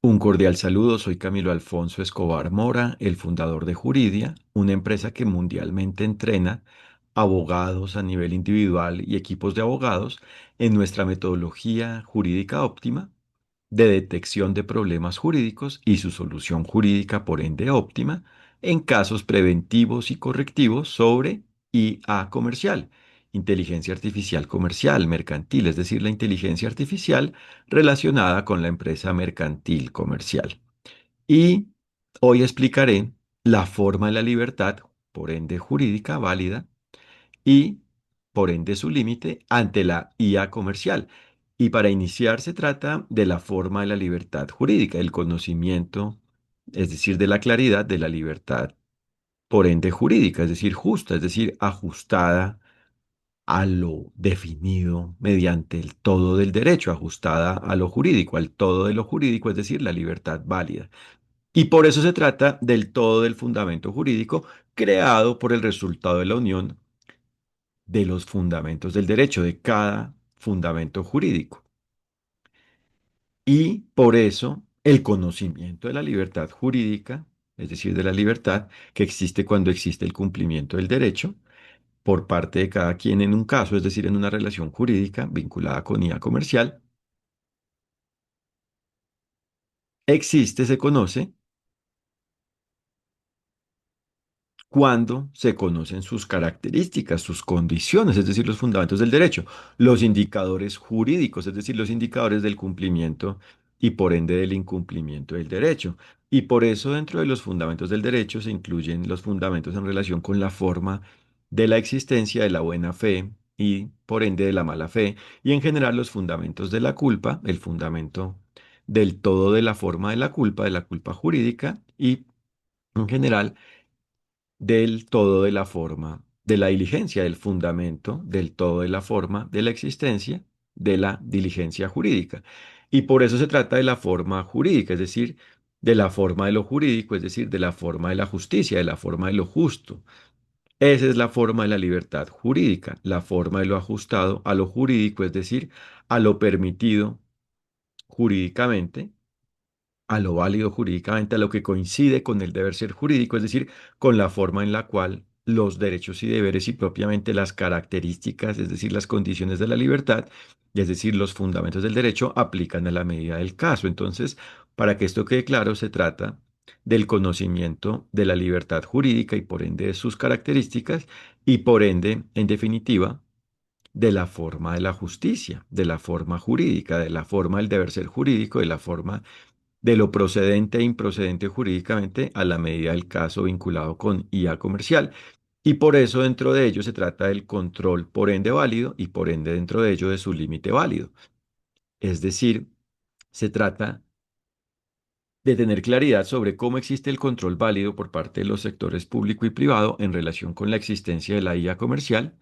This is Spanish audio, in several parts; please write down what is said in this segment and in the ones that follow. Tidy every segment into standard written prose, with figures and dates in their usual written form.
Un cordial saludo, soy Camilo Alfonso Escobar Mora, el fundador de Juridia, una empresa que mundialmente entrena abogados a nivel individual y equipos de abogados en nuestra metodología jurídica óptima de detección de problemas jurídicos y su solución jurídica por ende óptima en casos preventivos y correctivos sobre IA comercial, inteligencia artificial comercial, mercantil, es decir, la inteligencia artificial relacionada con la empresa mercantil comercial. Y hoy explicaré la forma de la libertad, por ende jurídica válida, y por ende su límite ante la IA comercial. Y para iniciar se trata de la forma de la libertad jurídica, el conocimiento, es decir, de la claridad de la libertad, por ende jurídica, es decir, justa, es decir, ajustada a lo definido mediante el todo del derecho, ajustada a lo jurídico, al todo de lo jurídico, es decir, la libertad válida. Y por eso se trata del todo del fundamento jurídico creado por el resultado de la unión de los fundamentos del derecho, de cada fundamento jurídico. Y por eso el conocimiento de la libertad jurídica, es decir, de la libertad que existe cuando existe el cumplimiento del derecho por parte de cada quien en un caso, es decir, en una relación jurídica vinculada con IA comercial, existe, se conoce cuando se conocen sus características, sus condiciones, es decir, los fundamentos del derecho, los indicadores jurídicos, es decir, los indicadores del cumplimiento y por ende del incumplimiento del derecho. Y por eso dentro de los fundamentos del derecho se incluyen los fundamentos en relación con la forma de la existencia de la buena fe y por ende de la mala fe, y en general los fundamentos de la culpa, el fundamento del todo de la forma de la culpa jurídica y en general del todo de la forma, de la diligencia, del fundamento, del todo de la forma, de la existencia, de la diligencia jurídica. Y por eso se trata de la forma jurídica, es decir, de la forma de lo jurídico, es decir, de la forma de la justicia, de la forma de lo justo. Esa es la forma de la libertad jurídica, la forma de lo ajustado a lo jurídico, es decir, a lo permitido jurídicamente, a lo válido jurídicamente, a lo que coincide con el deber ser jurídico, es decir, con la forma en la cual los derechos y deberes y propiamente las características, es decir, las condiciones de la libertad, y es decir, los fundamentos del derecho, aplican a la medida del caso. Entonces, para que esto quede claro, se trata del conocimiento de la libertad jurídica y por ende de sus características y por ende, en definitiva, de la forma de la justicia, de la forma jurídica, de la forma del deber ser jurídico, de la forma de lo procedente e improcedente jurídicamente a la medida del caso vinculado con IA comercial. Y por eso dentro de ello se trata del control por ende válido y por ende dentro de ello de su límite válido. Es decir, se trata de tener claridad sobre cómo existe el control válido por parte de los sectores público y privado en relación con la existencia de la IA comercial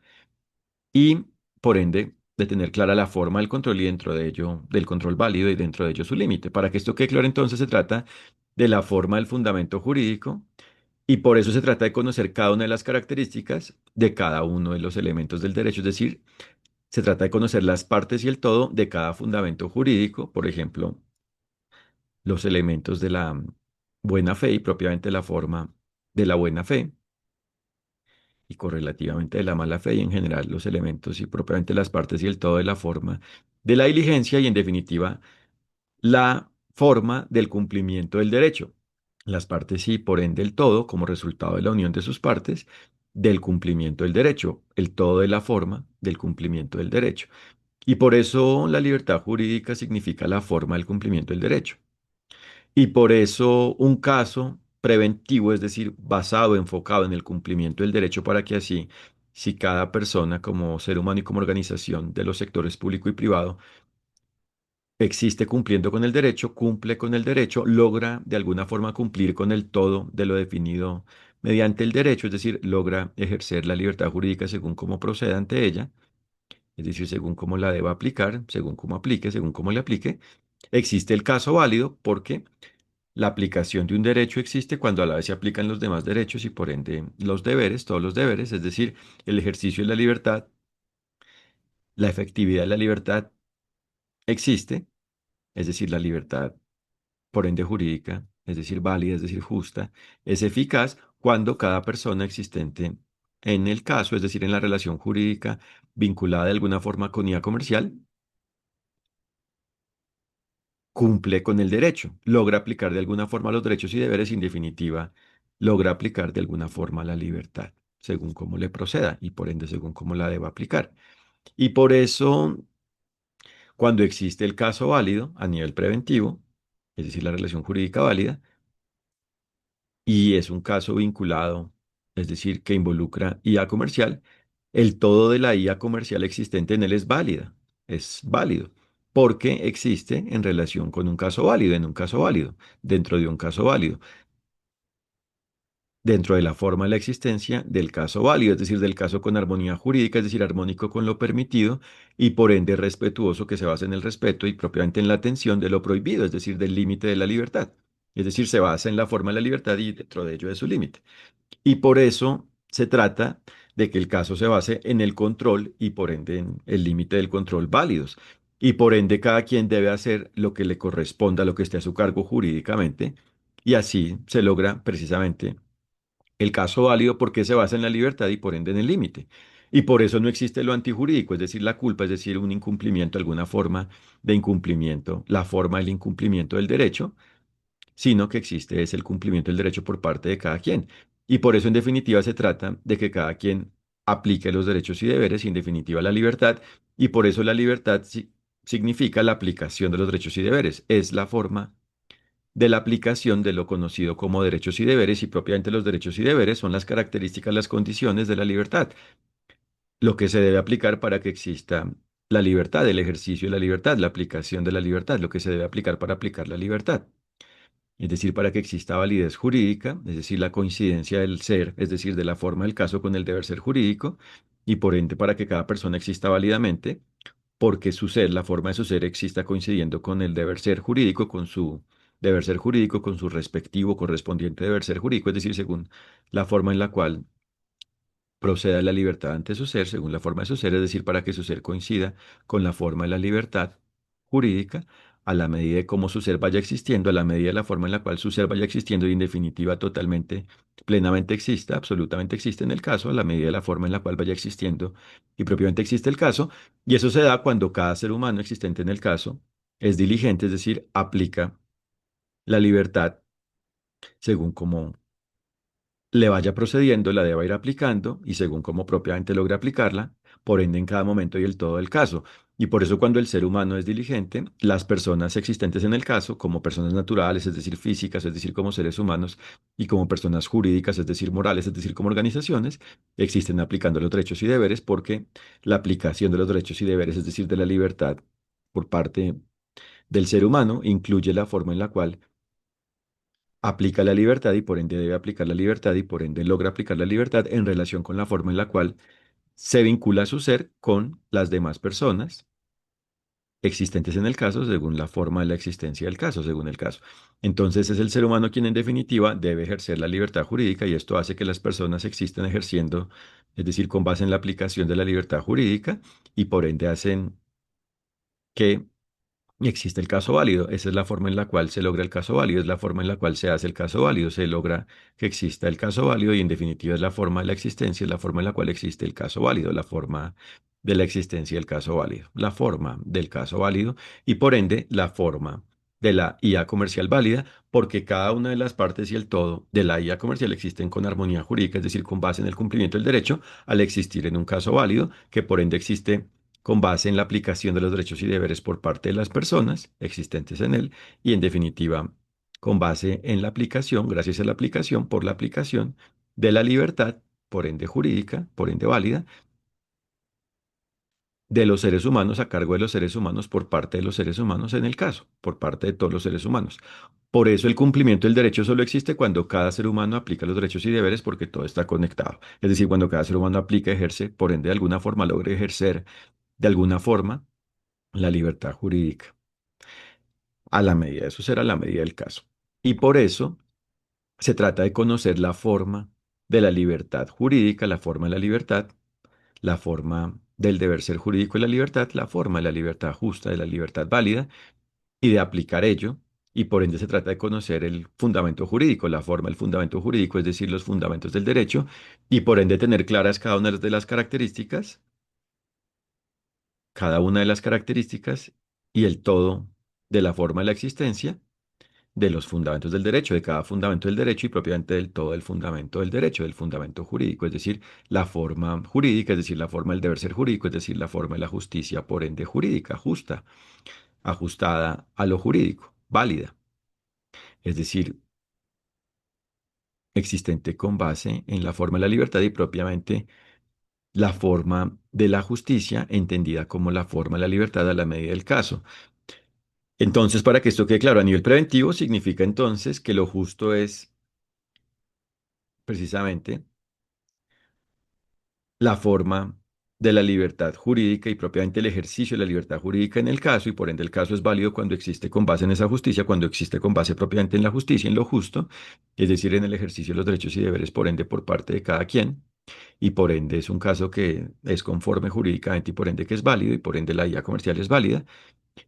y por ende de tener clara la forma del control y dentro de ello del control válido y dentro de ello su límite. Para que esto quede claro, entonces se trata de la forma del fundamento jurídico y por eso se trata de conocer cada una de las características de cada uno de los elementos del derecho, es decir, se trata de conocer las partes y el todo de cada fundamento jurídico, por ejemplo, los elementos de la buena fe y propiamente la forma de la buena fe y correlativamente de la mala fe y en general los elementos y propiamente las partes y el todo de la forma de la diligencia y en definitiva la forma del cumplimiento del derecho. Las partes y por ende el todo como resultado de la unión de sus partes del cumplimiento del derecho, el todo de la forma del cumplimiento del derecho. Y por eso la libertad jurídica significa la forma del cumplimiento del derecho. Y por eso un caso preventivo, es decir, basado, enfocado en el cumplimiento del derecho para que así, si cada persona como ser humano y como organización de los sectores público y privado existe cumpliendo con el derecho, cumple con el derecho, logra de alguna forma cumplir con el todo de lo definido mediante el derecho, es decir, logra ejercer la libertad jurídica según cómo proceda ante ella, es decir, según cómo la deba aplicar, según cómo aplique, según cómo le aplique. Existe el caso válido porque la aplicación de un derecho existe cuando a la vez se aplican los demás derechos y por ende los deberes, todos los deberes, es decir, el ejercicio de la libertad, la efectividad de la libertad existe, es decir, la libertad por ende jurídica, es decir, válida, es decir, justa, es eficaz cuando cada persona existente en el caso, es decir, en la relación jurídica vinculada de alguna forma con IA comercial, cumple con el derecho, logra aplicar de alguna forma los derechos y deberes, y en definitiva, logra aplicar de alguna forma la libertad, según cómo le proceda y por ende según cómo la deba aplicar. Y por eso, cuando existe el caso válido a nivel preventivo, es decir, la relación jurídica válida, y es un caso vinculado, es decir, que involucra IA comercial, el todo de la IA comercial existente en él es válido, porque existe en relación con un caso válido, en un caso válido, dentro de un caso válido, dentro de la forma de la existencia del caso válido, es decir, del caso con armonía jurídica, es decir, armónico con lo permitido y por ende respetuoso, que se basa en el respeto y propiamente en la atención de lo prohibido, es decir, del límite de la libertad. Es decir, se basa en la forma de la libertad y dentro de ello de su límite. Y por eso se trata de que el caso se base en el control y por ende en el límite del control válidos. Y por ende cada quien debe hacer lo que le corresponda, lo que esté a su cargo jurídicamente. Y así se logra precisamente el caso válido porque se basa en la libertad y por ende en el límite. Y por eso no existe lo antijurídico, es decir, la culpa, es decir, un incumplimiento, alguna forma de incumplimiento, la forma del incumplimiento del derecho, sino que existe es el cumplimiento del derecho por parte de cada quien. Y por eso, en definitiva, se trata de que cada quien aplique los derechos y deberes y, en definitiva, la libertad. Y por eso la libertad significa la aplicación de los derechos y deberes. Es la forma de la aplicación de lo conocido como derechos y deberes, y propiamente los derechos y deberes son las características, las condiciones de la libertad, lo que se debe aplicar para que exista la libertad, el ejercicio de la libertad, la aplicación de la libertad, lo que se debe aplicar para aplicar la libertad. Es decir, para que exista validez jurídica, es decir, la coincidencia del ser, es decir, de la forma del caso con el deber ser jurídico, y por ende para que cada persona exista válidamente, porque su ser, la forma de su ser exista coincidiendo con el deber ser jurídico, con su deber ser jurídico, con su respectivo correspondiente deber ser jurídico, es decir, según la forma en la cual proceda la libertad ante su ser, según la forma de su ser, es decir, para que su ser coincida con la forma de la libertad jurídica, a la medida de cómo su ser vaya existiendo, a la medida de la forma en la cual su ser vaya existiendo y en definitiva totalmente, plenamente exista, absolutamente existe en el caso, a la medida de la forma en la cual vaya existiendo y propiamente existe el caso, y eso se da cuando cada ser humano existente en el caso es diligente, es decir, aplica la libertad según cómo le vaya procediendo, la deba ir aplicando y según cómo propiamente logre aplicarla, por ende en cada momento y el todo del caso. Y por eso cuando el ser humano es diligente, las personas existentes en el caso, como personas naturales, es decir, físicas, es decir, como seres humanos, y como personas jurídicas, es decir, morales, es decir, como organizaciones, existen aplicando los derechos y deberes porque la aplicación de los derechos y deberes, es decir, de la libertad por parte del ser humano, incluye la forma en la cual aplica la libertad y por ende debe aplicar la libertad y por ende logra aplicar la libertad en relación con la forma en la cual se vincula su ser con las demás personas existentes en el caso, según la forma de la existencia del caso, según el caso. Entonces es el ser humano quien en definitiva debe ejercer la libertad jurídica y esto hace que las personas existan ejerciendo, es decir, con base en la aplicación de la libertad jurídica y por ende hacen que y existe el caso válido. Esa es la forma en la cual se logra el caso válido, es la forma en la cual se hace el caso válido. Se logra que exista el caso válido y en definitiva es la forma de la existencia, es la forma en la cual existe el caso válido, la forma de la existencia del caso válido, la forma del caso válido y por ende la forma de la IA comercial válida, porque cada una de las partes y el todo de la IA comercial existen con armonía jurídica, es decir, con base en el cumplimiento del derecho, al existir en un caso válido, que por ende existe con base en la aplicación de los derechos y deberes por parte de las personas existentes en él y en definitiva con base en la aplicación, gracias a la aplicación, por la aplicación de la libertad, por ende jurídica, por ende válida, de los seres humanos a cargo de los seres humanos por parte de los seres humanos en el caso, por parte de todos los seres humanos. Por eso el cumplimiento del derecho solo existe cuando cada ser humano aplica los derechos y deberes porque todo está conectado. Es decir, cuando cada ser humano aplica, ejerce, por ende de alguna forma logra ejercer de alguna forma la libertad jurídica, a la medida, eso será la medida del caso. Y por eso se trata de conocer la forma de la libertad jurídica, la forma de la libertad, la forma del deber ser jurídico de la libertad, la forma de la libertad justa, de la libertad válida, y de aplicar ello y por ende se trata de conocer el fundamento jurídico, la forma del fundamento jurídico, es decir, los fundamentos del derecho, y por ende tener claras cada una de las características y el todo de la forma de la existencia de los fundamentos del derecho, de cada fundamento del derecho y propiamente del todo del fundamento del derecho, del fundamento jurídico, es decir, la forma jurídica, es decir, la forma del deber ser jurídico, es decir, la forma de la justicia, por ende jurídica, justa, ajustada a lo jurídico, válida, es decir, existente con base en la forma de la libertad y propiamente la forma de la justicia, entendida como la forma de la libertad a la medida del caso. Entonces, para que esto quede claro, a nivel preventivo, significa entonces que lo justo es precisamente la forma de la libertad jurídica y propiamente el ejercicio de la libertad jurídica en el caso, y por ende el caso es válido cuando existe con base en esa justicia, cuando existe con base propiamente en la justicia, en lo justo, es decir, en el ejercicio de los derechos y deberes, por ende, por parte de cada quien, y por ende es un caso que es conforme jurídicamente y por ende que es válido, y por ende la vía comercial es válida.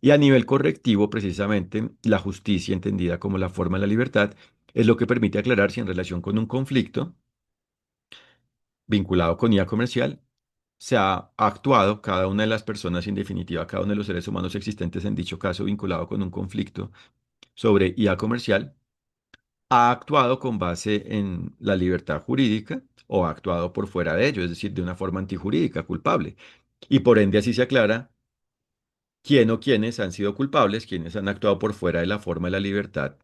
Y a nivel correctivo, precisamente, la justicia entendida como la forma de la libertad es lo que permite aclarar si en relación con un conflicto vinculado con IA comercial se ha actuado cada una de las personas, en definitiva, cada uno de los seres humanos existentes en dicho caso vinculado con un conflicto sobre IA comercial, ha actuado con base en la libertad jurídica o ha actuado por fuera de ello, es decir, de una forma antijurídica, culpable. Y por ende así se aclara quién o quiénes han sido culpables, quiénes han actuado por fuera de la forma de la libertad,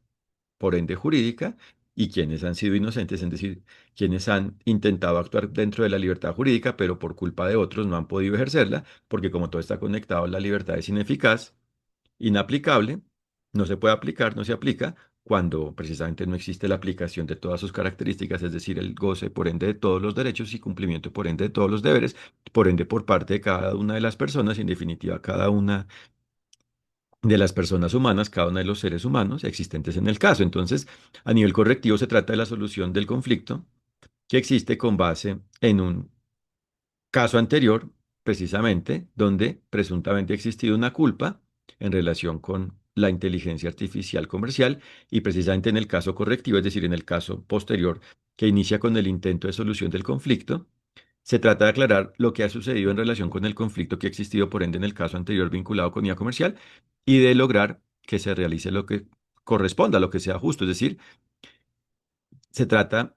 por ende jurídica, y quienes han sido inocentes, es decir, quienes han intentado actuar dentro de la libertad jurídica, pero por culpa de otros no han podido ejercerla, porque como todo está conectado, la libertad es ineficaz, inaplicable, no se puede aplicar, no se aplica, cuando precisamente no existe la aplicación de todas sus características, es decir, el goce por ende de todos los derechos y cumplimiento por ende de todos los deberes, por ende por parte de cada una de las personas, y en definitiva cada una de las personas humanas, cada uno de los seres humanos existentes en el caso. Entonces, a nivel correctivo se trata de la solución del conflicto que existe con base en un caso anterior, precisamente, donde presuntamente ha existido una culpa en relación con la inteligencia artificial comercial y precisamente en el caso correctivo, es decir, en el caso posterior que inicia con el intento de solución del conflicto, se trata de aclarar lo que ha sucedido en relación con el conflicto que ha existido, por ende, en el caso anterior vinculado con IA comercial y de lograr que se realice lo que corresponda, lo que sea justo. Es decir, se trata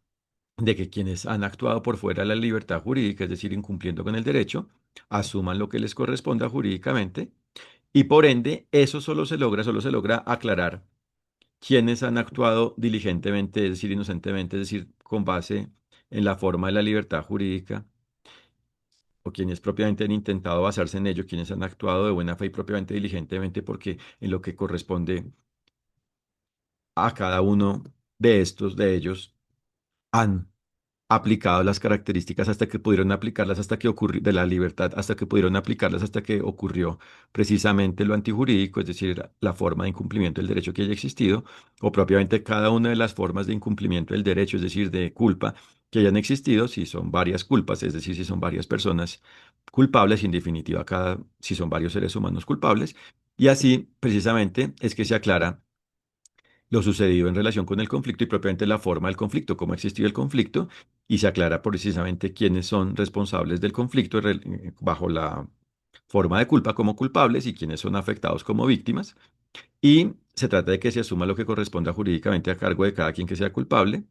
de que quienes han actuado por fuera de la libertad jurídica, es decir, incumpliendo con el derecho, asuman lo que les corresponda jurídicamente y por ende eso solo se logra aclarar quienes han actuado diligentemente, es decir, inocentemente, es decir, con base en la forma de la libertad jurídica o quienes propiamente han intentado basarse en ello, quienes han actuado de buena fe y propiamente diligentemente, porque en lo que corresponde a cada uno de ellos, han aplicado las características hasta que pudieron aplicarlas, hasta que ocurrió, de la libertad, hasta que pudieron aplicarlas, hasta que ocurrió precisamente lo antijurídico, es decir, la forma de incumplimiento del derecho que haya existido, o propiamente cada una de las formas de incumplimiento del derecho, es decir, de culpa que hayan existido, si son varias culpas, es decir, si son varias personas culpables, y en definitiva, si son varios seres humanos culpables, y así precisamente es que se aclara lo sucedido en relación con el conflicto y propiamente la forma del conflicto, cómo ha existido el conflicto, y se aclara precisamente quiénes son responsables del conflicto bajo la forma de culpa como culpables y quiénes son afectados como víctimas. Y se trata de que se asuma lo que corresponda jurídicamente a cargo de cada quien que sea culpable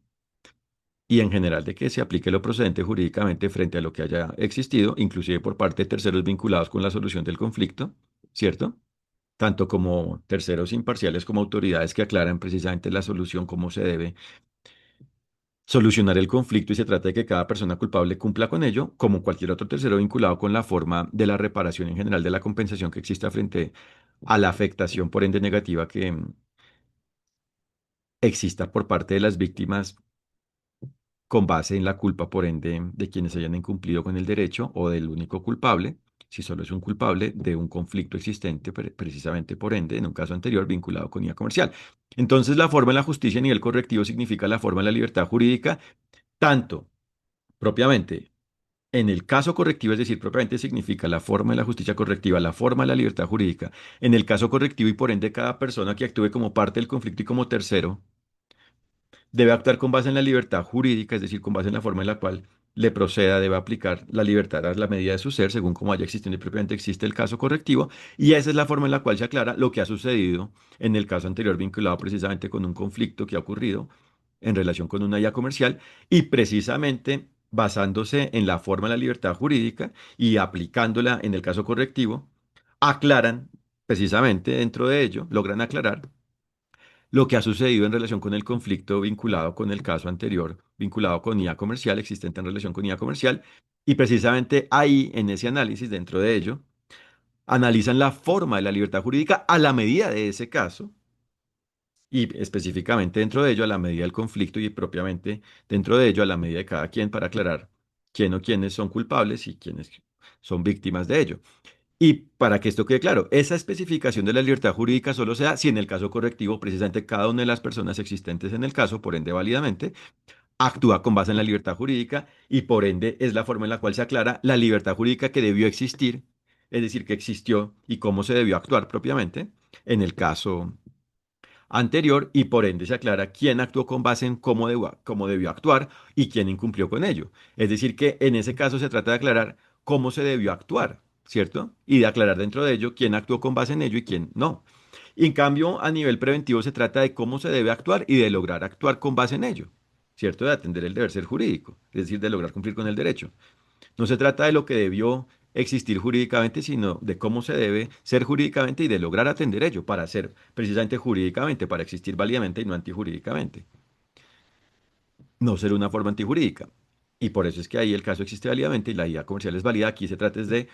y en general de que se aplique lo procedente jurídicamente frente a lo que haya existido, inclusive por parte de terceros vinculados con la solución del conflicto, ¿cierto? Tanto como terceros imparciales como autoridades que aclaran precisamente la solución, cómo se debe solucionar el conflicto y se trata de que cada persona culpable cumpla con ello, como cualquier otro tercero vinculado con la forma de la reparación en general de la compensación que exista frente a la afectación por ende negativa que exista por parte de las víctimas con base en la culpa, por ende, de quienes hayan incumplido con el derecho o del único culpable, si solo es un culpable de un conflicto existente, precisamente por ende, en un caso anterior vinculado con IA comercial. Entonces, la forma de la justicia a nivel correctivo significa la forma de la libertad jurídica, tanto propiamente En el caso correctivo, es decir, propiamente significa la forma de la justicia correctiva, la forma de la libertad jurídica. En el caso correctivo y por ende cada persona que actúe como parte del conflicto y como tercero debe actuar con base en la libertad jurídica, es decir, con base en la forma en la cual le proceda, debe aplicar la libertad a la medida de su ser, según como haya existido y propiamente existe el caso correctivo, y esa es la forma en la cual se aclara lo que ha sucedido en el caso anterior vinculado precisamente con un conflicto que ha ocurrido en relación con una IA comercial y precisamente basándose en la forma de la libertad jurídica y aplicándola en el caso correctivo, aclaran precisamente dentro de ello, logran aclarar lo que ha sucedido en relación con el conflicto vinculado con el caso anterior, vinculado con IA comercial, existente en relación con IA comercial, y precisamente ahí, en ese análisis, dentro de ello, analizan la forma de la libertad jurídica a la medida de ese caso, y específicamente dentro de ello a la medida del conflicto y propiamente dentro de ello a la medida de cada quien para aclarar quién o quiénes son culpables y quiénes son víctimas de ello. Y para que esto quede claro, esa especificación de la libertad jurídica solo se da si en el caso correctivo, precisamente cada una de las personas existentes en el caso, por ende válidamente, actúa con base en la libertad jurídica y por ende es la forma en la cual se aclara la libertad jurídica que debió existir, es decir, que existió y cómo se debió actuar propiamente en el caso anterior y por ende se aclara quién actuó con base en cómo debió actuar y quién incumplió con ello. Es decir, que en ese caso se trata de aclarar cómo se debió actuar, ¿cierto? Y de aclarar dentro de ello quién actuó con base en ello y quién no. Y en cambio, a nivel preventivo se trata de cómo se debe actuar y de lograr actuar con base en ello, ¿cierto? De atender el deber ser jurídico, es decir, de lograr cumplir con el derecho. No se trata de lo que debió existir jurídicamente, sino de cómo se debe ser jurídicamente y de lograr atender ello para ser precisamente jurídicamente, para existir válidamente y no antijurídicamente. No ser una forma antijurídica. Y por eso es que ahí el caso existe válidamente y la IA comercial es válida. Aquí se trata es de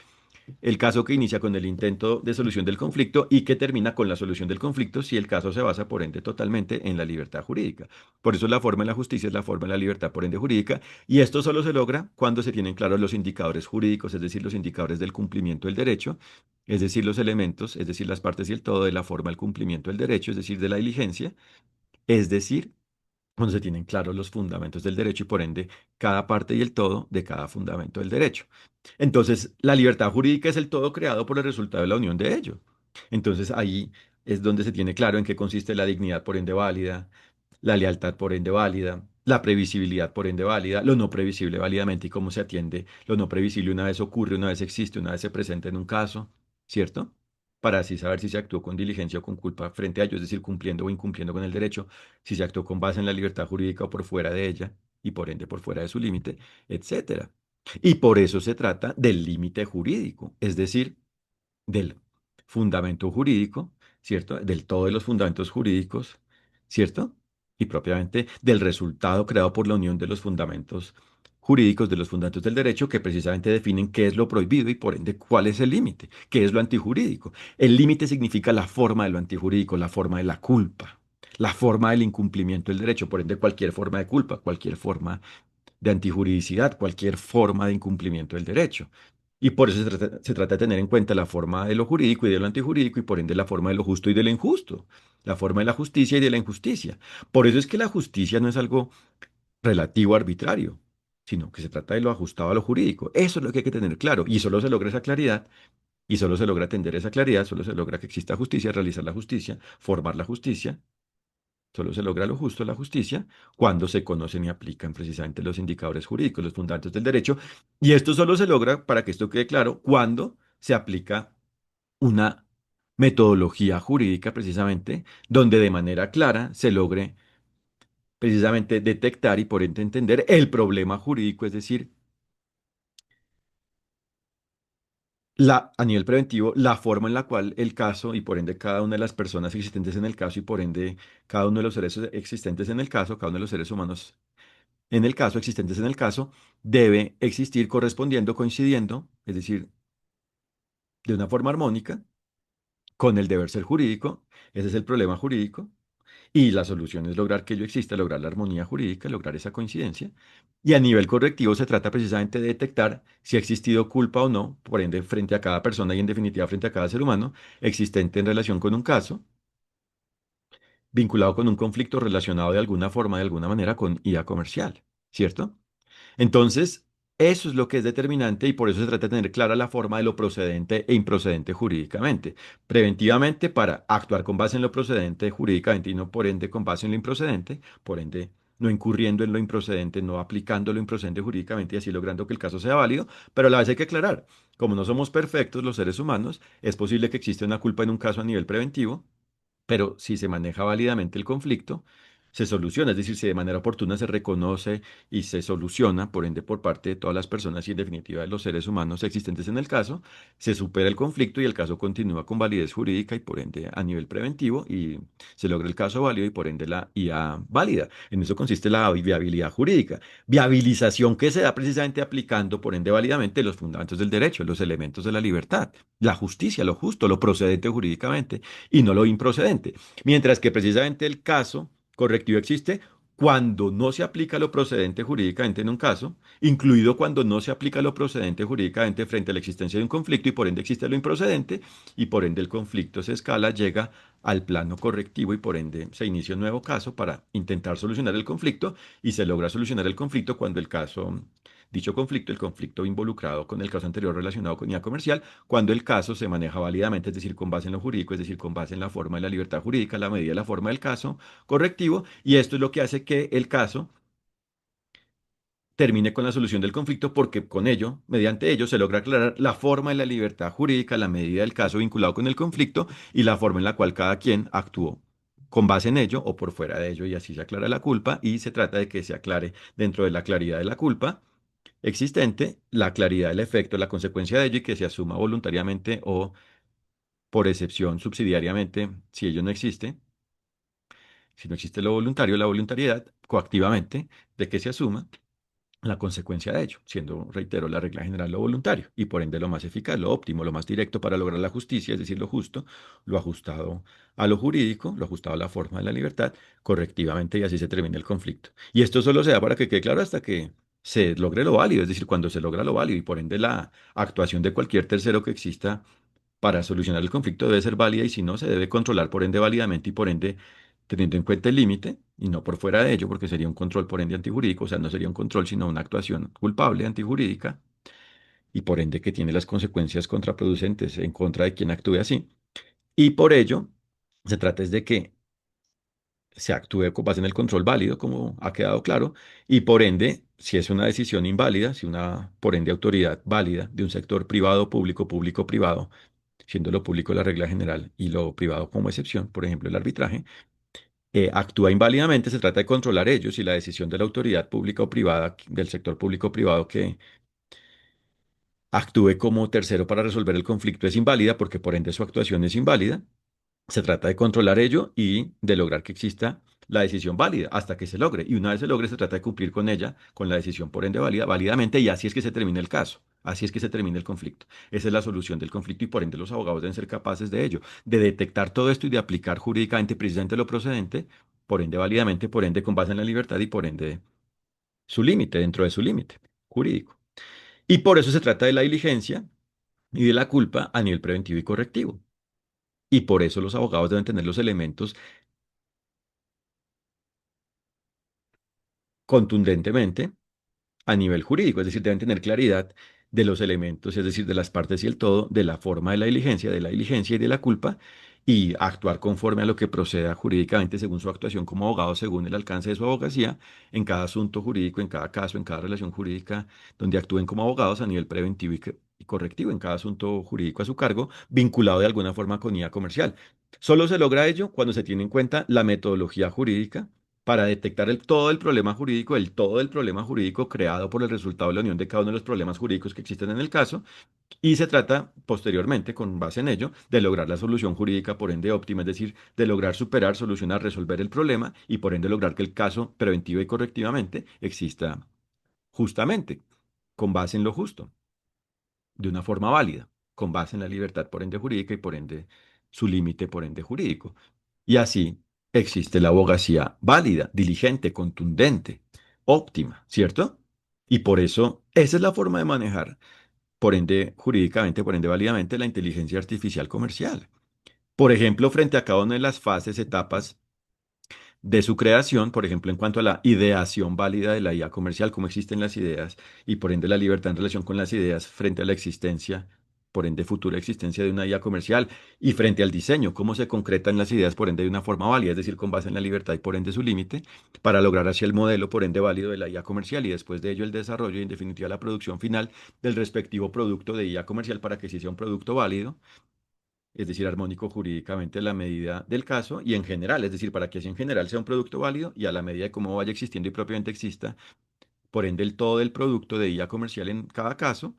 el caso que inicia con el intento de solución del conflicto y que termina con la solución del conflicto si el caso se basa por ende totalmente en la libertad jurídica. Por eso la forma en la justicia es la forma en la libertad por ende jurídica y esto solo se logra cuando se tienen claros los indicadores jurídicos, es decir, los indicadores del cumplimiento del derecho, es decir, los elementos, es decir, las partes y el todo de la forma del cumplimiento del derecho, es decir, de la diligencia, es decir, cuando se tienen claros los fundamentos del derecho y por ende cada parte y el todo de cada fundamento del derecho. Entonces, la libertad jurídica es el todo creado por el resultado de la unión de ello. Entonces, ahí es donde se tiene claro en qué consiste la dignidad por ende válida, la lealtad por ende válida, la previsibilidad por ende válida, lo no previsible válidamente y cómo se atiende lo no previsible una vez ocurre, una vez existe, una vez se presenta en un caso, ¿cierto? Para así saber si se actuó con diligencia o con culpa frente a ello, es decir, cumpliendo o incumpliendo con el derecho, si se actuó con base en la libertad jurídica o por fuera de ella y por ende por fuera de su límite, etcétera. Y por eso se trata del límite jurídico, es decir, del fundamento jurídico, ¿cierto? Del todo de los fundamentos jurídicos, ¿cierto? Y propiamente del resultado creado por la unión de los fundamentos jurídicos, de los fundamentos del derecho, que precisamente definen qué es lo prohibido y por ende cuál es el límite, qué es lo antijurídico. El límite significa la forma de lo antijurídico, la forma de la culpa, la forma del incumplimiento del derecho, por ende cualquier forma de culpa, cualquier forma de antijuridicidad, cualquier forma de incumplimiento del derecho. Y por eso se trata de tener en cuenta la forma de lo jurídico y de lo antijurídico y por ende la forma de lo justo y de lo injusto, la forma de la justicia y de la injusticia. Por eso es que la justicia no es algo relativo arbitrario, sino que se trata de lo ajustado a lo jurídico. Eso es lo que hay que tener claro y solo se logra esa claridad y solo se logra atender esa claridad, solo se logra que exista justicia, realizar la justicia, formar la justicia. Solo se logra lo justo, la justicia, cuando se conocen y aplican precisamente los indicadores jurídicos, los fundamentos del derecho. Y esto solo se logra, para que esto quede claro, cuando se aplica una metodología jurídica precisamente, donde de manera clara se logre precisamente detectar y por ende entender el problema jurídico, es decir, a nivel preventivo, la forma en la cual el caso y por ende cada una de las personas existentes en el caso y por ende cada uno de los seres existentes en el caso, cada uno de los seres humanos en el caso, existentes en el caso, debe existir correspondiendo, coincidiendo, es decir, de una forma armónica con el deber ser jurídico. Ese es el problema jurídico. Y la solución es lograr que ello exista, lograr la armonía jurídica, lograr esa coincidencia. Y a nivel correctivo se trata precisamente de detectar si ha existido culpa o no, por ende, frente a cada persona y en definitiva frente a cada ser humano, existente en relación con un caso, vinculado con un conflicto relacionado de alguna forma, de alguna manera con IA comercial, ¿cierto? Entonces, Eso es lo que es determinante y por eso se trata de tener clara la forma de lo procedente e improcedente jurídicamente. Preventivamente para actuar con base en lo procedente jurídicamente y no por ende con base en lo improcedente, por ende no incurriendo en lo improcedente, no aplicando lo improcedente jurídicamente y así logrando que el caso sea válido, pero a la vez hay que aclarar, como no somos perfectos los seres humanos, es posible que exista una culpa en un caso a nivel preventivo, pero si se maneja válidamente el conflicto, se soluciona, es decir, si de manera oportuna se reconoce y se soluciona, por ende, por parte de todas las personas y en definitiva de los seres humanos existentes en el caso, se supera el conflicto y el caso continúa con validez jurídica y por ende a nivel preventivo y se logra el caso válido y por ende la IA válida. En eso consiste la viabilidad jurídica. Viabilización que se da precisamente aplicando, por ende, válidamente los fundamentos del derecho, los elementos de la libertad, la justicia, lo justo, lo procedente jurídicamente y no lo improcedente. Mientras que precisamente el caso correctivo existe cuando no se aplica lo procedente jurídicamente en un caso, incluido cuando no se aplica lo procedente jurídicamente frente a la existencia de un conflicto y por ende existe lo improcedente y por ende el conflicto se escala, llega al plano correctivo y por ende se inicia un nuevo caso para intentar solucionar el conflicto y se logra solucionar el conflicto cuando el caso, dicho conflicto, el conflicto involucrado con el caso anterior relacionado con IA comercial, cuando el caso se maneja válidamente, es decir, con base en lo jurídico, es decir, con base en la forma de la libertad jurídica, la medida de la forma del caso correctivo, y esto es lo que hace que el caso termine con la solución del conflicto porque con ello, mediante ello, se logra aclarar la forma de la libertad jurídica, la medida del caso vinculado con el conflicto y la forma en la cual cada quien actuó con base en ello o por fuera de ello y así se aclara la culpa y se trata de que se aclare dentro de la claridad de la culpa existente, la claridad del efecto, la consecuencia de ello y que se asuma voluntariamente o por excepción subsidiariamente, si ello no existe, si no existe lo voluntario, la voluntariedad, coactivamente, de que se asuma la consecuencia de ello, siendo, reitero, la regla general lo voluntario y por ende lo más eficaz, lo óptimo, lo más directo para lograr la justicia, es decir, lo justo, lo ajustado a lo jurídico, lo ajustado a la forma de la libertad, correctivamente y así se termina el conflicto. Y esto solo se da para que quede claro hasta que se logre lo válido, es decir, cuando se logra lo válido y por ende la actuación de cualquier tercero que exista para solucionar el conflicto debe ser válida y si no, se debe controlar por ende válidamente y por ende teniendo en cuenta el límite y no por fuera de ello, porque sería un control por ende antijurídico, o sea, no sería un control, sino una actuación culpable antijurídica y por ende que tiene las consecuencias contraproducentes en contra de quien actúe así. Y por ello, se trata es de que se actúe con base en el control válido, como ha quedado claro, y por ende, si es una decisión inválida, si una, por ende, autoridad válida de un sector privado, público, público, privado, siendo lo público la regla general y lo privado como excepción, por ejemplo, el arbitraje, actúa inválidamente, se trata de controlar ellos y la decisión de la autoridad pública o privada, del sector público o privado que actúe como tercero para resolver el conflicto es inválida porque por ende su actuación es inválida. Se trata de controlar ello y de lograr que exista la decisión válida hasta que se logre. Y una vez se logre, se trata de cumplir con ella, con la decisión por ende válida, válidamente, y así es que se termina el caso. Así es que se termina el conflicto. Esa es la solución del conflicto y por ende los abogados deben ser capaces de ello, de detectar todo esto y de aplicar jurídicamente precisamente lo procedente, por ende válidamente, por ende con base en la libertad y por ende su límite, dentro de su límite jurídico. Y por eso se trata de la diligencia y de la culpa a nivel preventivo y correctivo. Y por eso los abogados deben tener los elementos contundentemente a nivel jurídico, es decir, deben tener claridad de los elementos, es decir, de las partes y el todo, de la forma de la diligencia y de la culpa, y actuar conforme a lo que proceda jurídicamente según su actuación como abogado, según el alcance de su abogacía, en cada asunto jurídico, en cada caso, en cada relación jurídica, donde actúen como abogados a nivel preventivo y correctivo, en cada asunto jurídico a su cargo, vinculado de alguna forma con IA comercial. Solo se logra ello cuando se tiene en cuenta la metodología jurídica para detectar todo el problema jurídico, el todo del problema jurídico creado por el resultado de la unión de cada uno de los problemas jurídicos que existen en el caso, y se trata posteriormente, con base en ello, de lograr la solución jurídica por ende óptima, es decir, de lograr superar, solucionar, resolver el problema y por ende lograr que el caso preventiva y correctivamente exista justamente, con base en lo justo de una forma válida, con base en la libertad por ende jurídica y por ende su límite por ende jurídico. Y así existe la abogacía válida, diligente, contundente, óptima, ¿cierto? Y por eso esa es la forma de manejar, por ende jurídicamente, por ende válidamente, la inteligencia artificial comercial. Por ejemplo, frente a cada una de las fases, etapas de su creación, por ejemplo, en cuanto a la ideación válida de la IA comercial, cómo existen las ideas y por ende la libertad en relación con las ideas frente a la existencia, por ende futura existencia de una IA comercial y frente al diseño, cómo se concretan las ideas por ende de una forma válida, es decir, con base en la libertad y por ende su límite, para lograr así el modelo por ende válido de la IA comercial y después de ello el desarrollo y en definitiva la producción final del respectivo producto de IA comercial para que sí sea un producto válido, es decir, armónico jurídicamente a la medida del caso y en general, es decir, para que así en general sea un producto válido y a la medida de cómo vaya existiendo y propiamente exista, por ende el todo del producto de IA comercial en cada caso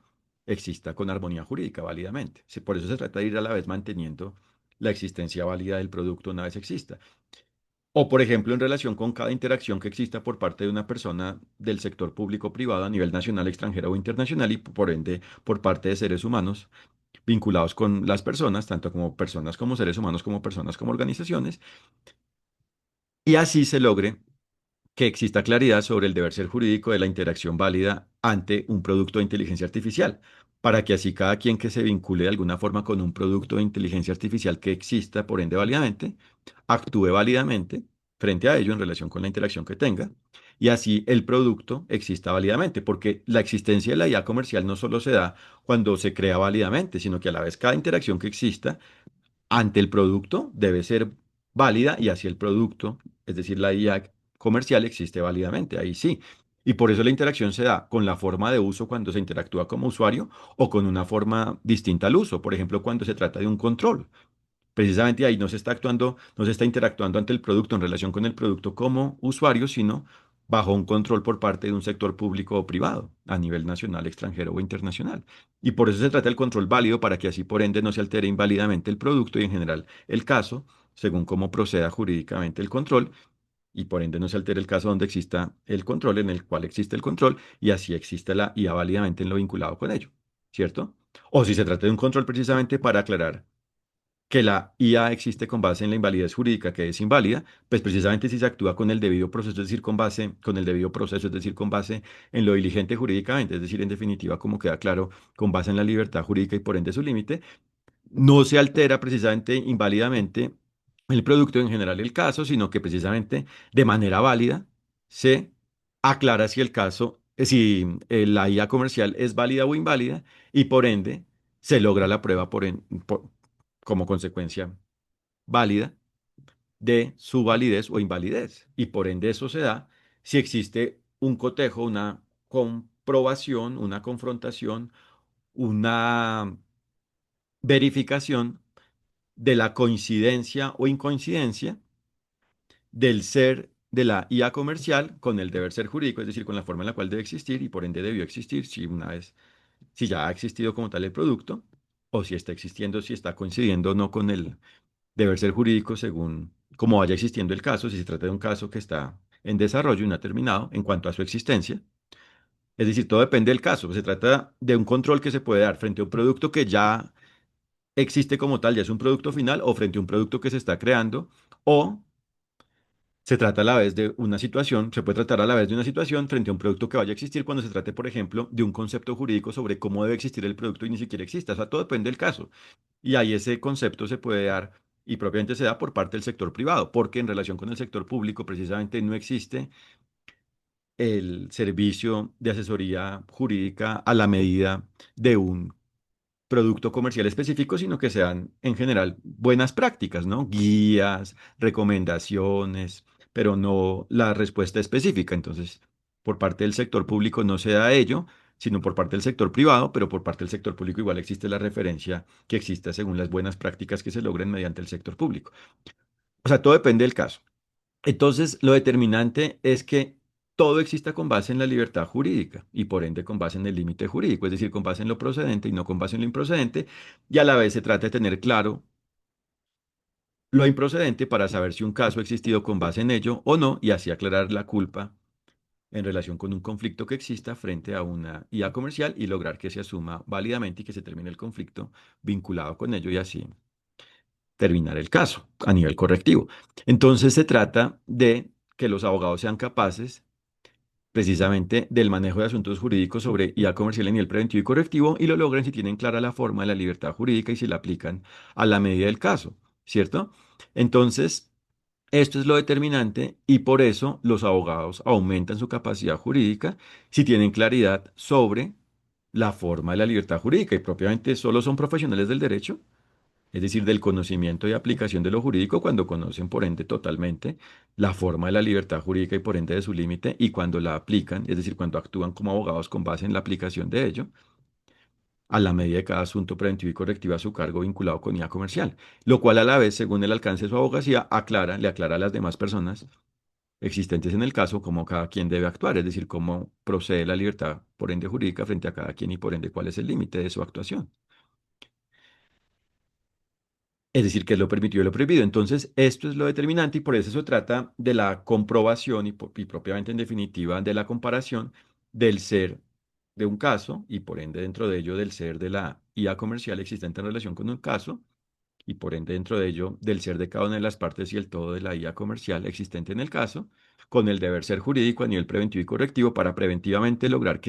exista con armonía jurídica válidamente. Por eso se trata de ir a la vez manteniendo la existencia válida del producto una vez exista. O, por ejemplo, en relación con cada interacción que exista por parte de una persona del sector público o privado a nivel nacional, extranjero o internacional y por ende por parte de seres humanos vinculados con las personas, tanto como personas como seres humanos, como personas como organizaciones, y así se logre que exista claridad sobre el deber ser jurídico de la interacción válida ante un producto de inteligencia artificial, para que así cada quien que se vincule de alguna forma con un producto de inteligencia artificial que exista, por ende válidamente, actúe válidamente frente a ello en relación con la interacción que tenga, y así el producto exista válidamente, porque la existencia de la IA comercial no solo se da cuando se crea válidamente, sino que a la vez cada interacción que exista ante el producto debe ser válida y así el producto, es decir, la IA comercial existe válidamente, ahí sí. Y por eso la interacción se da con la forma de uso cuando se interactúa como usuario o con una forma distinta al uso, por ejemplo, cuando se trata de un control. Precisamente ahí no se está actuando, no se está interactuando ante el producto en relación con el producto como usuario, sino bajo un control por parte de un sector público o privado a nivel nacional, extranjero o internacional. Y por eso se trata del control válido para que así por ende no se altere inválidamente el producto y en general el caso, según cómo proceda jurídicamente el control, y por ende no se altere el caso donde exista el control, en el cual existe el control y así existe la IA válidamente en lo vinculado con ello, ¿cierto? O si se trata de un control precisamente para aclarar que la IA existe con base en la invalidez jurídica, que es inválida, pues precisamente si se actúa con el debido proceso, es decir, con base, con el debido proceso, es decir, con base en lo diligente jurídicamente, es decir, en definitiva, como queda claro, con base en la libertad jurídica y por ende su límite, no se altera precisamente inválidamente el producto en general el caso, sino que precisamente de manera válida se aclara si el caso, la IA comercial es válida o inválida y por ende se logra la prueba como consecuencia válida de su validez o invalidez. Y por ende eso se da si existe un cotejo, una comprobación, una confrontación, una verificación de la coincidencia o incoincidencia del ser de la IA comercial con el deber ser jurídico, es decir, con la forma en la cual debe existir y por ende debió existir si una vez, si ya ha existido como tal el producto o si está existiendo, si está coincidiendo o no con el deber ser jurídico según cómo vaya existiendo el caso, si se trata de un caso que está en desarrollo y no ha terminado en cuanto a su existencia. Es decir, todo depende del caso. Se trata de un control que se puede dar frente a un producto que ya existe como tal, ya es un producto final, o frente a un producto que se está creando, o se trata a la vez de una situación, se puede tratar a la vez de una situación frente a un producto que vaya a existir cuando se trate, por ejemplo, de un concepto jurídico sobre cómo debe existir el producto y ni siquiera exista. O sea, todo depende del caso. Y ahí ese concepto se puede dar y propiamente se da por parte del sector privado, porque en relación con el sector público precisamente no existe el servicio de asesoría jurídica a la medida de un producto comercial específico, sino que sean en general buenas prácticas, ¿no? Guías, recomendaciones, pero no la respuesta específica. Entonces, por parte del sector público no se da ello, sino por parte del sector privado, pero por parte del sector público igual existe la referencia que exista según las buenas prácticas que se logren mediante el sector público. O sea, todo depende del caso. Entonces, lo determinante es que todo exista con base en la libertad jurídica y por ende con base en el límite jurídico, es decir, con base en lo procedente y no con base en lo improcedente, y a la vez se trata de tener claro lo improcedente para saber si un caso ha existido con base en ello o no y así aclarar la culpa en relación con un conflicto que exista frente a una IA comercial y lograr que se asuma válidamente y que se termine el conflicto vinculado con ello y así terminar el caso a nivel correctivo. Entonces se trata de que los abogados sean capaces precisamente del manejo de asuntos jurídicos sobre IA comercial a nivel preventivo y correctivo y lo logren si tienen clara la forma de la libertad jurídica y si la aplican a la medida del caso, ¿cierto? Entonces, Esto es lo determinante y por eso los abogados aumentan su capacidad jurídica si tienen claridad sobre la forma de la libertad jurídica y propiamente solo son profesionales del derecho, es decir, del conocimiento y aplicación de lo jurídico cuando conocen por ende totalmente la forma de la libertad jurídica y por ende de su límite y cuando la aplican, es decir, cuando actúan como abogados con base en la aplicación de ello a la medida de cada asunto preventivo y correctivo a su cargo vinculado con IA comercial, lo cual a la vez, según el alcance de su abogacía, le aclara a las demás personas existentes en el caso cómo cada quien debe actuar, es decir, cómo procede la libertad por ende jurídica frente a cada quien y por ende cuál es el límite de su actuación. Es decir, qué es lo permitido y lo prohibido. Entonces, esto es lo determinante y por eso se trata de la comprobación y propiamente en definitiva de la comparación del ser de un caso y por ende dentro de ello del ser de la IA comercial existente en relación con un caso y por ende dentro de ello del ser de cada una de las partes y el todo de la IA comercial existente en el caso, con el deber ser jurídico a nivel preventivo y correctivo para preventivamente lograr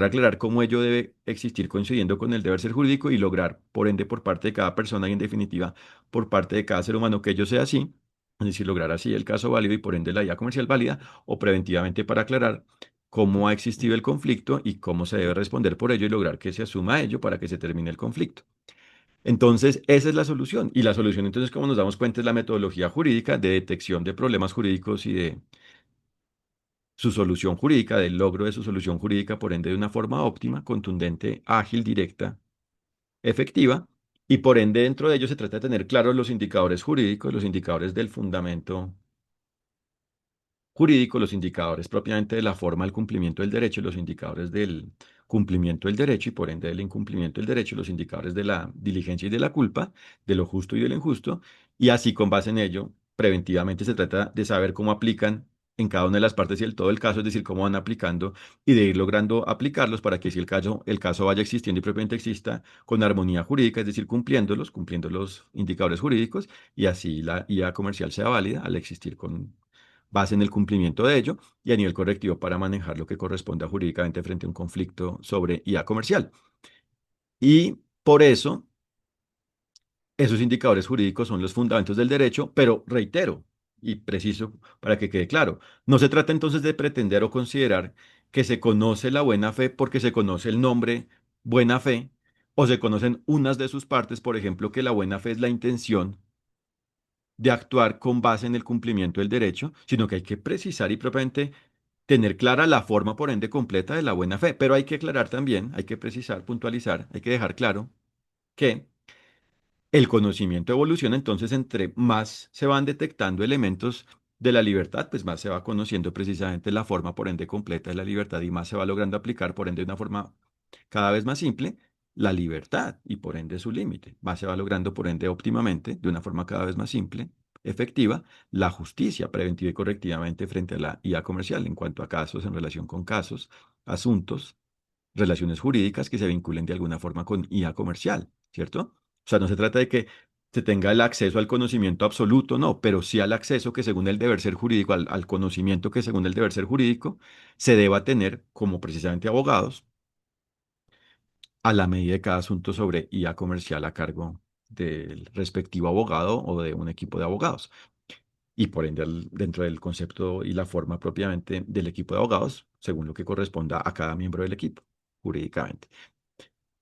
aclarar cómo ello debe existir coincidiendo con el deber ser jurídico y lograr, por ende, por parte de cada persona y en definitiva por parte de cada ser humano que ello sea así, es decir, lograr así el caso válido y por ende la IA comercial válida, o preventivamente para aclarar cómo ha existido el conflicto y cómo se debe responder por ello y lograr que se asuma ello para que se termine el conflicto. Entonces, esa es la solución. Y la solución, entonces, como nos damos cuenta, es la metodología jurídica de detección de problemas jurídicos y de su solución jurídica, del logro de su solución jurídica, por ende, de una forma óptima, contundente, ágil, directa, efectiva. Y por ende, dentro de ello se trata de tener claros los indicadores jurídicos, los indicadores del fundamento jurídico, los indicadores propiamente de la forma del cumplimiento del derecho, los indicadores del cumplimiento del derecho y por ende del incumplimiento del derecho, los indicadores de la diligencia y de la culpa, de lo justo y de lo injusto, y así con base en ello, preventivamente se trata de saber cómo aplican en cada una de las partes y el todo el caso, es decir, cómo van aplicando y de ir logrando aplicarlos para que si el caso vaya existiendo y propiamente exista con armonía jurídica, es decir, cumpliendo los indicadores jurídicos y así la IA comercial sea válida al existir con base en el cumplimiento de ello y a nivel correctivo para manejar lo que corresponda jurídicamente frente a un conflicto sobre IA comercial. Y por eso, esos indicadores jurídicos son los fundamentos del derecho, pero reitero y preciso para que quede claro, no se trata entonces de pretender o considerar que se conoce la buena fe porque se conoce el nombre buena fe o se conocen unas de sus partes, por ejemplo, que la buena fe es la intención de actuar con base en el cumplimiento del derecho, sino que hay que precisar y propiamente tener clara la forma, por ende, completa de la buena fe. Pero hay que aclarar también, hay que precisar, puntualizar, hay que dejar claro que el conocimiento evoluciona, entonces entre más se van detectando elementos de la libertad, pues más se va conociendo precisamente la forma, por ende, completa de la libertad y más se va logrando aplicar, por ende, de una forma cada vez más simple, la libertad y por ende su límite. Más se va logrando, por ende, óptimamente, de una forma cada vez más simple, efectiva, la justicia preventiva y correctivamente frente a la IA comercial en cuanto a casos en relación con casos, asuntos, relaciones jurídicas que se vinculen de alguna forma con IA comercial, ¿cierto? O sea, no se trata de que se tenga el acceso al conocimiento absoluto, no, pero sí al acceso que según el deber ser jurídico, al conocimiento que según el deber ser jurídico se deba tener como precisamente abogados a la medida de cada asunto sobre IA comercial a cargo del respectivo abogado o de un equipo de abogados. Y por ende, dentro del concepto y la forma propiamente del equipo de abogados, según lo que corresponda a cada miembro del equipo, jurídicamente.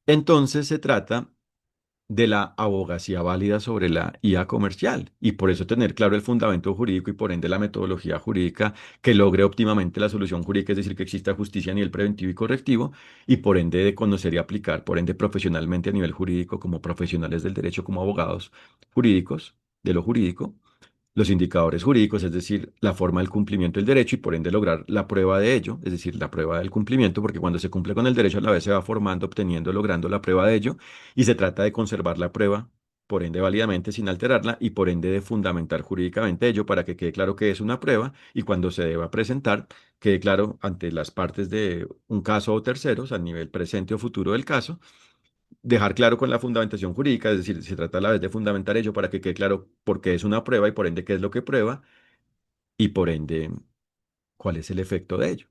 Entonces se trata de la abogacía válida sobre la IA comercial y por eso tener claro el fundamento jurídico y por ende la metodología jurídica que logre óptimamente la solución jurídica, es decir, que exista justicia a nivel preventivo y correctivo y por ende de conocer y aplicar, por ende profesionalmente a nivel jurídico como profesionales del derecho, como abogados jurídicos de lo jurídico los indicadores jurídicos, es decir, la forma del cumplimiento del derecho y por ende lograr la prueba de ello, es decir, la prueba del cumplimiento, porque cuando se cumple con el derecho a la vez se va formando, obteniendo, logrando la prueba de ello y se trata de conservar la prueba, por ende válidamente sin alterarla y por ende de fundamentar jurídicamente ello para que quede claro que es una prueba y cuando se deba presentar, quede claro ante las partes de un caso o terceros, a nivel presente o futuro del caso dejar claro con la fundamentación jurídica, es decir, se trata a la vez de fundamentar ello para que quede claro por qué es una prueba y por ende qué es lo que prueba y por ende cuál es el efecto de ello,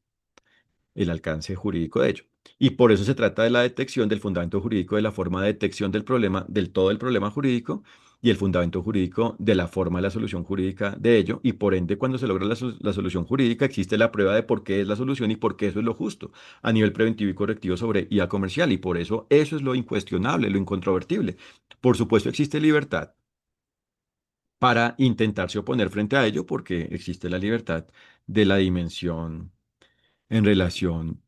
el alcance jurídico de ello. Y por eso se trata de la detección del fundamento jurídico, de la forma de detección del problema, del todo el problema jurídico y el fundamento jurídico de la forma de la solución jurídica de ello, y por ende cuando se logra la solución jurídica existe la prueba de por qué es la solución y por qué eso es lo justo a nivel preventivo y correctivo sobre IA comercial, y por eso eso es lo incuestionable, lo incontrovertible. Por supuesto existe libertad para intentarse oponer frente a ello, porque existe la libertad de la dimensión en relación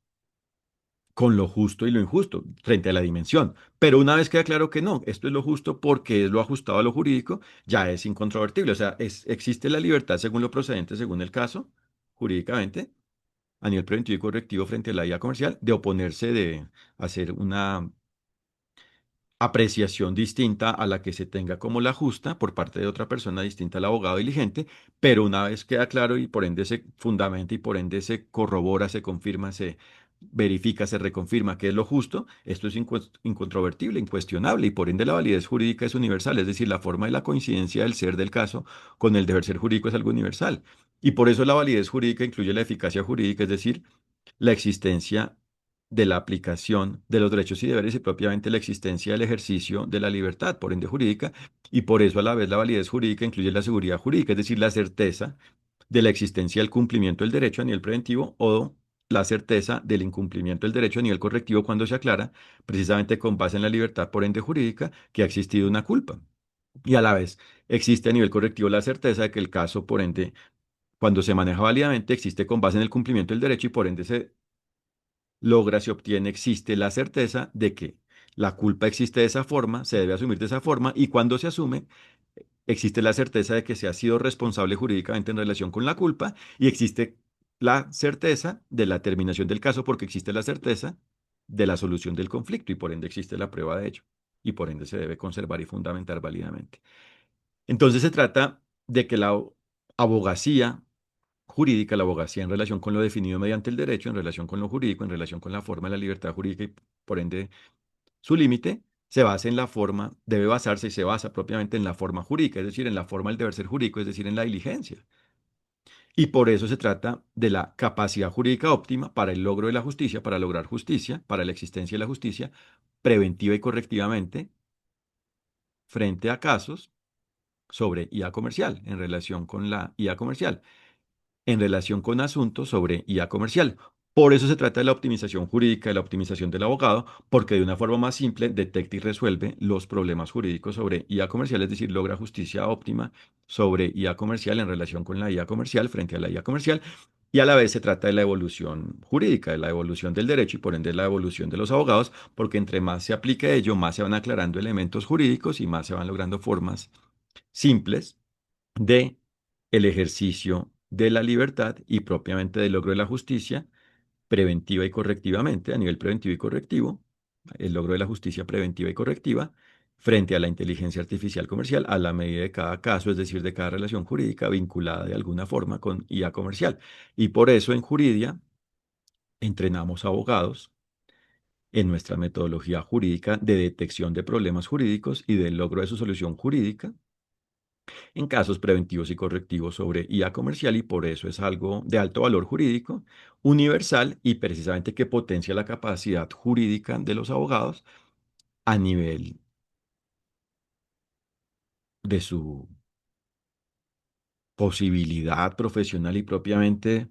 con lo justo y lo injusto frente a la dimensión. Pero una vez queda claro que no, esto es lo justo porque es lo ajustado a lo jurídico, ya es incontrovertible. O sea, existe la libertad según lo procedente, según el caso, jurídicamente, a nivel preventivo y correctivo frente a la IA comercial, de oponerse, de hacer una apreciación distinta a la que se tenga como la justa por parte de otra persona distinta al abogado diligente, pero una vez queda claro y por ende se fundamenta y por ende se corrobora, se confirma, se verifica, se reconfirma que es lo justo, esto es incontrovertible, incuestionable y por ende la validez jurídica es universal, es decir, la forma de la coincidencia del ser del caso con el deber ser jurídico es algo universal. Y por eso la validez jurídica incluye la eficacia jurídica, es decir, la existencia de la aplicación de los derechos y deberes y propiamente la existencia del ejercicio de la libertad, por ende jurídica, y por eso a la vez la validez jurídica incluye la seguridad jurídica, es decir, la certeza de la existencia del cumplimiento del derecho a nivel preventivo o la certeza del incumplimiento del derecho a nivel correctivo cuando se aclara, precisamente con base en la libertad, por ende jurídica, que ha existido una culpa. Y a la vez existe a nivel correctivo la certeza de que el caso, por ende, cuando se maneja válidamente, existe con base en el cumplimiento del derecho y por ende se logra, se obtiene, existe la certeza de que la culpa existe de esa forma, se debe asumir de esa forma y cuando se asume, existe la certeza de que se ha sido responsable jurídicamente en relación con la culpa y existe la certeza de la terminación del caso porque existe la certeza de la solución del conflicto y por ende existe la prueba de ello y por ende se debe conservar y fundamentar válidamente. Entonces se trata de que la abogacía jurídica, la abogacía en relación con lo definido mediante el derecho, en relación con lo jurídico, en relación con la forma de la libertad jurídica y por ende su límite, se basa en la forma, debe basarse y se basa propiamente en la forma jurídica, es decir, en la forma del deber ser jurídico, es decir, en la diligencia. Y por eso se trata de la capacidad jurídica óptima para el logro de la justicia, para lograr justicia, para la existencia de la justicia, preventiva y correctivamente, frente a casos sobre IA comercial, en relación con la IA comercial, en relación con asuntos sobre IA comercial. Por eso se trata de la optimización jurídica, de la optimización del abogado, porque de una forma más simple detecta y resuelve los problemas jurídicos sobre IA comercial, es decir, logra justicia óptima sobre IA comercial en relación con la IA comercial frente a la IA comercial. Y a la vez se trata de la evolución jurídica, de la evolución del derecho y por ende la evolución de los abogados, porque entre más se aplique ello, más se van aclarando elementos jurídicos y más se van logrando formas simples de el ejercicio de la libertad y propiamente del logro de la justicia preventiva y correctivamente, a nivel preventivo y correctivo, el logro de la justicia preventiva y correctiva frente a la inteligencia artificial comercial a la medida de cada caso, es decir, de cada relación jurídica vinculada de alguna forma con IA comercial. Y por eso en Juridia entrenamos abogados en nuestra metodología jurídica de detección de problemas jurídicos y del logro de su solución jurídica en casos preventivos y correctivos sobre IA comercial y por eso es algo de alto valor jurídico, universal y precisamente que potencia la capacidad jurídica de los abogados a nivel de su posibilidad profesional y propiamente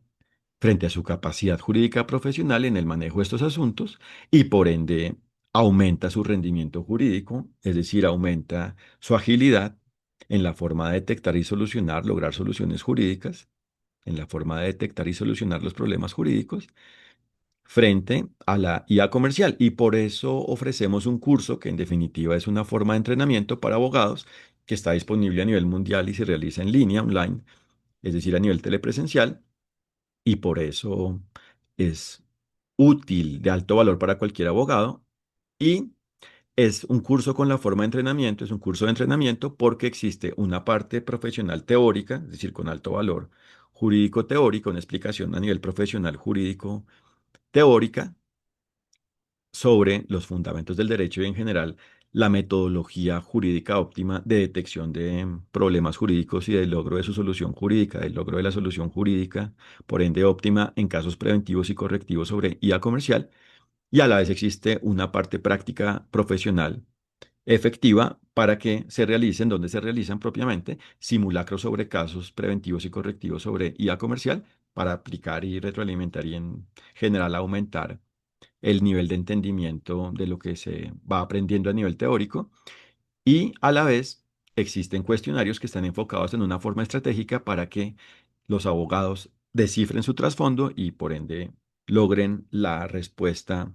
frente a su capacidad jurídica profesional en el manejo de estos asuntos y por ende aumenta su rendimiento jurídico, es decir, aumenta su agilidad en la forma de detectar y solucionar, lograr soluciones jurídicas en la forma de detectar y solucionar los problemas jurídicos frente a la IA comercial. Y por eso ofrecemos un curso que en definitiva es una forma de entrenamiento para abogados que está disponible a nivel mundial y se realiza en línea, online, es decir, a nivel telepresencial. Y por eso es útil, de alto valor para cualquier abogado. Y es un curso con la forma de entrenamiento, es un curso de entrenamiento porque existe una parte profesional teórica, es decir, con alto valor jurídico teórico, una explicación a nivel profesional jurídico teórica sobre los fundamentos del derecho y en general la metodología jurídica óptima de detección de problemas jurídicos y del logro de su solución jurídica, del logro de la solución jurídica, por ende óptima en casos preventivos y correctivos sobre IA comercial. Y a la vez existe una parte práctica profesional efectiva para que se realicen, donde se realizan propiamente, simulacros sobre casos preventivos y correctivos sobre IA comercial para aplicar y retroalimentar y en general aumentar el nivel de entendimiento de lo que se va aprendiendo a nivel teórico y a la vez existen cuestionarios que están enfocados en una forma estratégica para que los abogados descifren su trasfondo y por ende logren la respuesta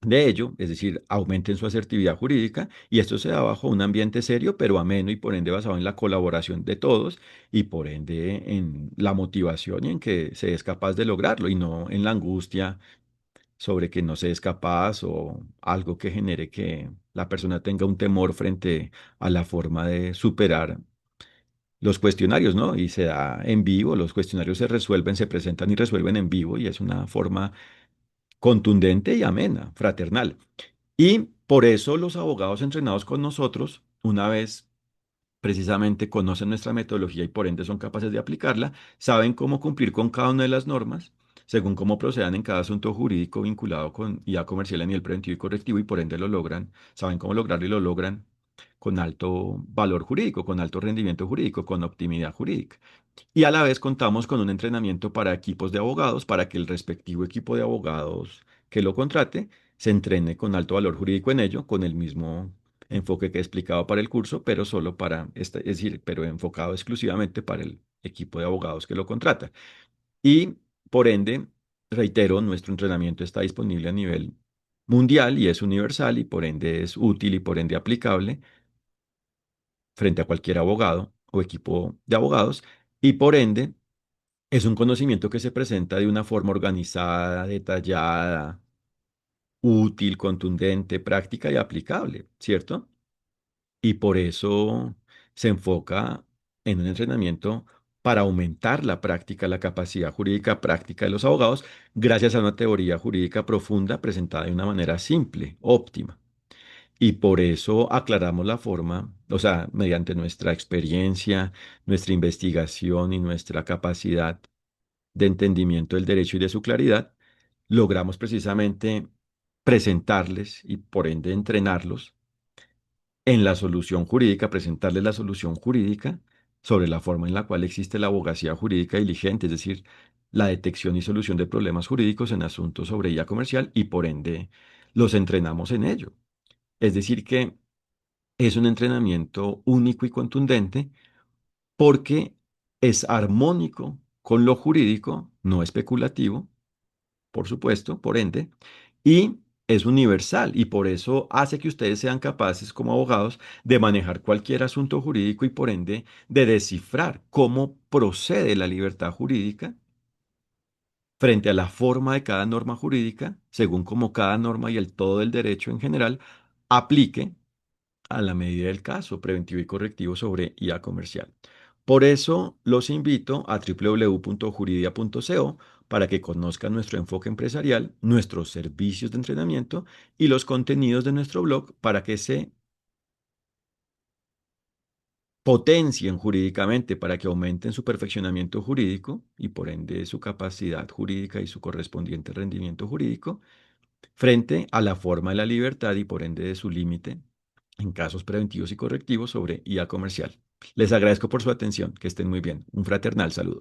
de ello, es decir, aumenten su asertividad jurídica y esto se da bajo un ambiente serio pero ameno y por ende basado en la colaboración de todos y por ende en la motivación y en que se es capaz de lograrlo y no en la angustia sobre que no se es capaz o algo que genere que la persona tenga un temor frente a la forma de superar los cuestionarios, ¿no? Y se da en vivo, los cuestionarios se resuelven, se presentan y resuelven en vivo y es una forma contundente y amena, fraternal. Y por eso los abogados entrenados con nosotros, una vez precisamente conocen nuestra metodología y por ende son capaces de aplicarla, saben cómo cumplir con cada una de las normas, según cómo procedan en cada asunto jurídico vinculado con IA comercial a nivel preventivo y correctivo y por ende lo logran, saben cómo lograrlo y lo logran con alto valor jurídico, con alto rendimiento jurídico, con optimidad jurídica. Y a la vez contamos con un entrenamiento para equipos de abogados para que el respectivo equipo de abogados que lo contrate se entrene con alto valor jurídico en ello, con el mismo enfoque que he explicado para el curso, pero solo para, es decir, pero enfocado exclusivamente para el equipo de abogados que lo contrata. Y por ende, reitero, nuestro entrenamiento está disponible a nivel mundial y es universal y por ende es útil y por ende aplicable frente a cualquier abogado o equipo de abogados y por ende es un conocimiento que se presenta de una forma organizada, detallada, útil, contundente, práctica y aplicable, ¿cierto? Y por eso se enfoca en un entrenamiento para aumentar la práctica, la capacidad jurídica práctica de los abogados, gracias a una teoría jurídica profunda presentada de una manera simple, óptima. Y por eso aclaramos la forma, o sea, mediante nuestra experiencia, nuestra investigación y nuestra capacidad de entendimiento del derecho y de su claridad, logramos precisamente presentarles y por ende entrenarlos en la solución jurídica, presentarles la solución jurídica sobre la forma en la cual existe la abogacía jurídica diligente, es decir, la detección y solución de problemas jurídicos en asuntos sobre IA comercial y por ende los entrenamos en ello. Es decir, que es un entrenamiento único y contundente porque es armónico con lo jurídico, no especulativo, por supuesto, por ende, y es universal y por eso hace que ustedes sean capaces como abogados de manejar cualquier asunto jurídico y por ende de descifrar cómo procede la libertad jurídica frente a la forma de cada norma jurídica, según como cada norma y el todo del derecho en general aplique a la medida del caso, preventivo y correctivo sobre IA comercial. Por eso los invito a www.juridia.co para que conozcan nuestro enfoque empresarial, nuestros servicios de entrenamiento y los contenidos de nuestro blog para que se potencien jurídicamente, para que aumenten su perfeccionamiento jurídico y por ende su capacidad jurídica y su correspondiente rendimiento jurídico frente a la forma de la libertad y por ende de su límite en casos preventivos y correctivos sobre IA comercial. Les agradezco por su atención, que estén muy bien. Un fraternal saludo.